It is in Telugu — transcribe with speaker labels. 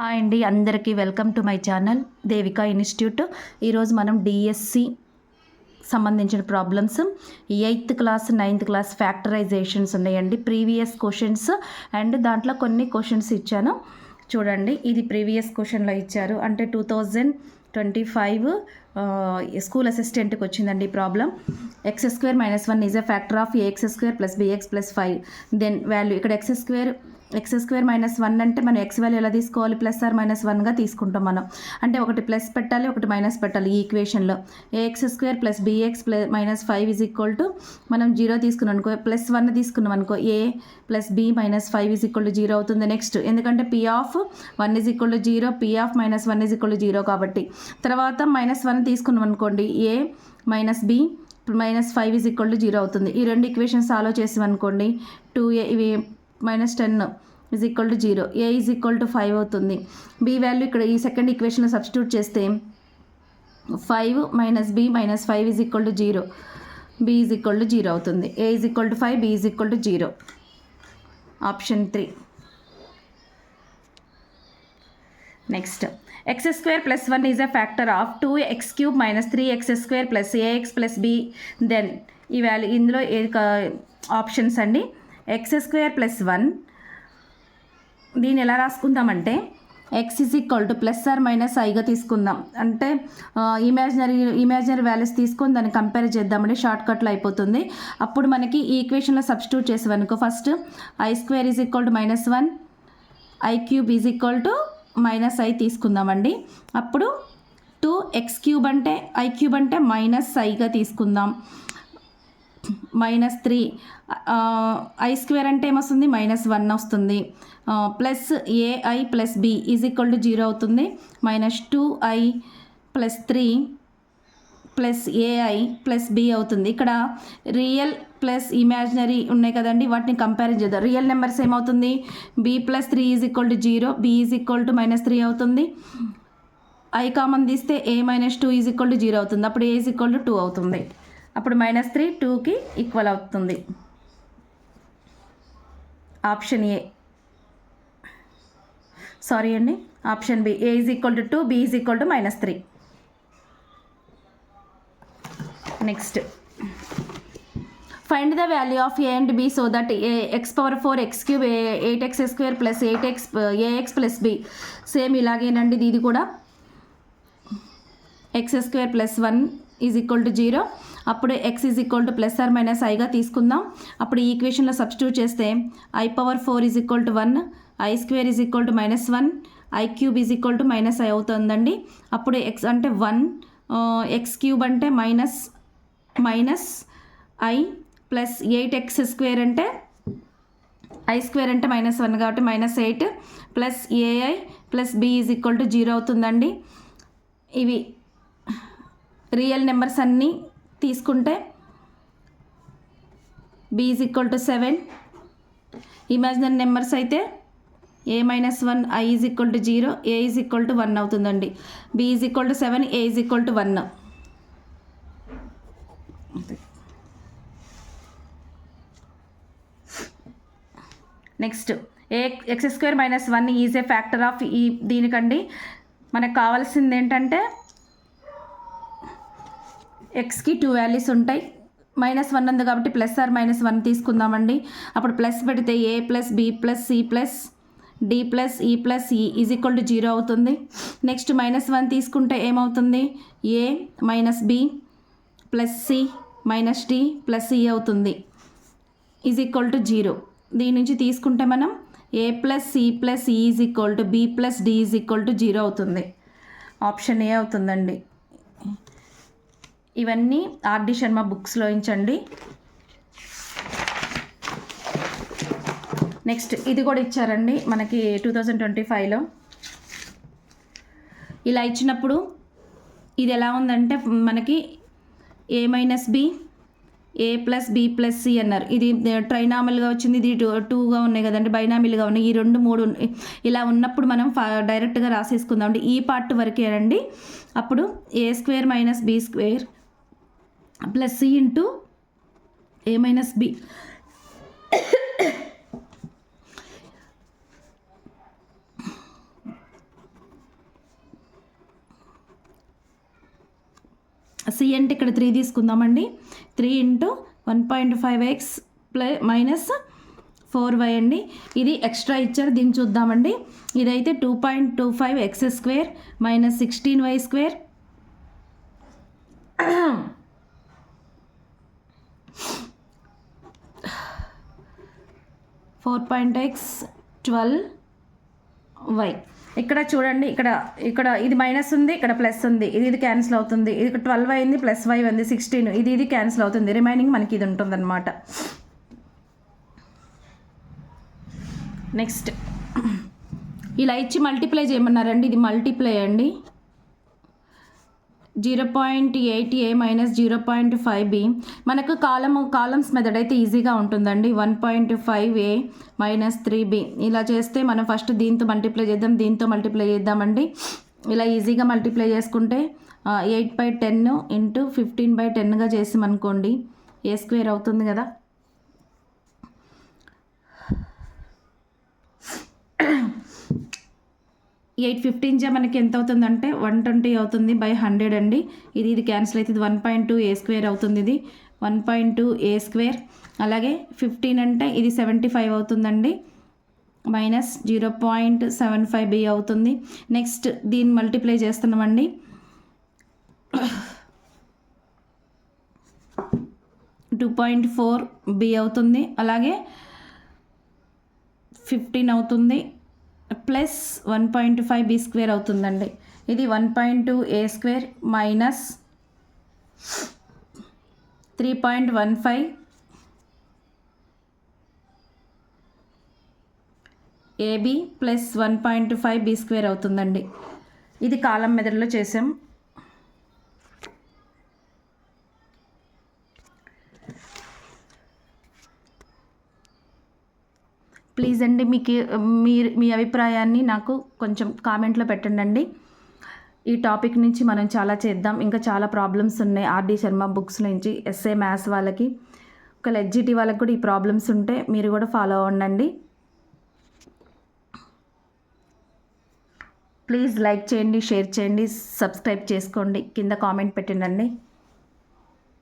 Speaker 1: హాయ్ అండి, అందరికీ welcome to my channel Devika institute. ఈరోజు మనం డిఎస్సి సంబంధించిన problems 8th class 9th class ఫ్యాక్టరైజేషన్స్ ఉన్నాయండి. ప్రీవియస్ క్వశ్చన్స్ అండ్ దాంట్లో కొన్ని క్వశ్చన్స్ ఇచ్చాను చూడండి. ఇది ప్రీవియస్ క్వశ్చన్లో ఇచ్చారు, అంటే 2025 స్కూల్ అసిస్టెంట్కి వచ్చిందండి ఈ problem. x² - 1 is a factor of ax² + bx + 5. Then value ఇక్కడ x² - 1 అంటే మనం x వాల్యూ ఎలా తీసుకోవాలి, +or-1గా తీసుకుంటాం మనం. అంటే ఒకటి ప్లస్ పెట్టాలి, ఒకటి మైనస్ పెట్టాలి ఈ ఈక్వేషన్లో. ax² + bx - 5 = మనం 0 తీసుకున్నాం అనుకో, +1 తీసుకున్నాం అనుకో, a + b - 5 = 0 అవుతుంది. నెక్స్ట్ ఎందుకంటే p ఆఫ్ 1 = 0, p ఆఫ్ -1 = 0 కాబట్టి. తర్వాత -1 తీసుకున్నాం అనుకోండి, a - b - 5 = 0 అవుతుంది. ఈ రెండు ఈక్వేషన్స్ సాల్వ్ చేసాం అనుకోండి, 2a ఇవి -10 = 0, a = 5 అవుతుంది. b వాల్యూ ఇక్కడ ఈ సెకండ్ ఈక్వేషన్లో సబ్స్టిట్యూట్ చేస్తే 5 - b - 5 = 0, b = 0 అవుతుంది. a = 5, b = 0. Option 3. Next x² + 1 is a factor of 2x³ - 3x² + ax + b. Then ఈ వాల్యూ ఇందులో ఆప్షన్స్ అండి. x² + 1 దీన్ని ఎలా రాసుకుందామంటే x ±iగా తీసుకుందాం. అంటే ఇమాజినరీ వాల్యూస్ తీసుకొని దాన్ని కంపేర్ చేద్దామంటే షార్ట్కట్లో అయిపోతుంది. అప్పుడు మనకి ఈ ఈక్వేషన్లో substitute చేసేవనుకో, first i² = -1, i³ - i తీసుకుందామండి. అప్పుడు 2x³ అంటే i³ అంటే -iగా తీసుకుందాం. -3 i² అంటే ఏమొస్తుంది, -1 వస్తుంది. ప్లస్ ai + b = 0 అవుతుంది. -2i + 3 + ai + b అవుతుంది. ఇక్కడ రియల్ ప్లస్ ఇమాజినరీ ఉన్నాయి కదండి, వాటిని కంపేర్ చేద్దాం. రియల్ నెంబర్స్ ఏమవుతుంది, b + 3 = 0, b = -3 అవుతుంది. i కామన్ తీస్తే a - 2 = 0 అవుతుంది. అప్పుడు a = 2 అవుతుంది. అప్పుడు -3 2కి ఈక్వల్ అవుతుంది. ఆప్షన్ ఏ, సారీ అండి, option B, a = 2, b = -3. Next find the value of a and b so that x⁴ x³ 8x² + 8x ax + b. Same ఇలాగేనండి ఇది కూడా. x² + 1 = 0. అప్పుడు x +or-iగా తీసుకుందాం. అప్పుడు ఈ ఈక్వేషన్లో సబ్స్టిట్యూట్ చేస్తే i⁴ = 1, i² = -1, i³ - i అవుతుందండి. అప్పుడు x అంటే 1, x³ అంటే -i ప్లస్ 8x² అంటే i² అంటే -1 కాబట్టి -8 ప్లస్ ai ప్లస్ b = 0 అవుతుందండి. ఇవి రియల్ నెంబర్స్ అన్నీ తీసుకుంటే b = 7, ఇమాజినరీ నెంబర్స్ అయితే a - 1 i = 0, a = 1 అవుతుందండి. b = 7, a = 1. Next x² - 1 is a factor of దీనికండి మనకు కావాల్సింది ఏంటంటే xకి 2 వాల్యూస్ ఉంటాయి. -1 ఉంది కాబట్టి +or-1 తీసుకుందామండి. అప్పుడు ప్లస్ పెడితే a + b + c + d + e + e = 0 అవుతుంది. నెక్స్ట్ -1 తీసుకుంటే ఏమవుతుంది, a - b + c - d + e అవుతుంది, = 0. దీని నుంచి తీసుకుంటే మనం a + c + e = b + d = 0 అవుతుంది. ఆప్షన్ ఏ అవుతుందండి. ఇవన్నీ ఆర్డి శర్మ బుక్స్లో ఇచ్చండి. నెక్స్ట్ ఇది కూడా ఇచ్చారండి మనకి 2025లో. ఇలా ఇచ్చినప్పుడు ఇది ఎలా ఉందంటే మనకి a - b a + b + c అన్నారు. ఇది ట్రైనామల్గా వచ్చింది, ఇది 2గా ఉన్నాయి కదండి, బైనామిల్గా ఉన్నాయి. ఈ 2 3 ఇలా ఉన్నప్పుడు మనం డైరెక్ట్గా రాసేసుకుందాం అండి. ఈ పార్ట్ వరకేనండి. అప్పుడు a² - b² + c into a - b c అంటే ఇక్కడ 3 తీసుకుందామండి. 3 ఇంటూ 1.5x మైనస్ 4y అండి. ఇది ఎక్స్ట్రా ఇచ్చారు, దీన్ని చూద్దామండి. ఇదైతే 2.25x² minus 16y², 4.x 12y. ఇక్కడ చూడండి, ఇక్కడ ఇది మైనస్ ఉంది, ఇక్కడ ప్లస్ ఉంది, ఇది క్యాన్సిల్ అవుతుంది. ఇది 12 అయింది, ప్లస్ y ఉంది 16, ఇది క్యాన్సిల్ అవుతుంది. రిమైనింగ్ మనకి ఇది ఉంటుంది అనమాట. నెక్స్ట్ ఇలా ఇచ్చి మల్టిప్లై చేయమన్నారండి. ఇది మల్టిప్లై అండి. 0.8a minus 0.5b. మనకు కాలమ్స్ మెథడ్ అయితే ఈజీగా ఉంటుందండి. 1.5a minus 3b. ఇలా చేస్తే మనం ఫస్ట్ దీంతో మల్టిప్లై చేద్దాం, దీంతో మల్టిప్లై చేద్దామండి. ఇలా ఈజీగా మల్టిప్లై చేసుకుంటే 8/10 ఇంటూ 15/10గా చేసామనుకోండి a² అవుతుంది కదా. 8/15 మనకి ఎంత అవుతుందంటే 120 అవుతుంది బై 100 అండి. ఇది క్యాన్సిల్ అవుతుంది. 1.2a² అవుతుంది. ఇది 1.2a². అలాగే 15 అంటే ఇది 75 అవుతుందండి, మైనస్ 0.75b అవుతుంది. నెక్స్ట్ దీన్ని మల్టిప్లై చేస్తున్నామండి. 2.4b అవుతుంది. అలాగే 15 అవుతుంది ప్లస్ 1.5b² అవుతుందండి. ఇది 1.2a² minus 3.15 ab plus 1.5b² అవుతుందండి. ఇది కాలం మెథడ్లో చేసాం. ప్లీజ్ అండి, మీ అభిప్రాయాన్ని నాకు కొంచెం కామెంట్లో పెట్టండి. ఈ టాపిక్ నుంచి మనం చాలా చేద్దాం. ఇంకా చాలా ప్రాబ్లమ్స్ ఉన్నాయి ఆర్డి శర్మ బుక్స్ నుంచి. ఎస్ఏ మ్యాథ్స్ వాళ్ళకి, ఒక ఎడ్జిటి వాళ్ళకి కూడా ఈ ప్రాబ్లమ్స్ ఉంటే మీరు కూడా ఫాలో అవ్వండి. ప్లీజ్ లైక్ చేయండి, షేర్ చేయండి, సబ్స్క్రైబ్ చేసుకోండి, కింద కామెంట్ పెట్టండి.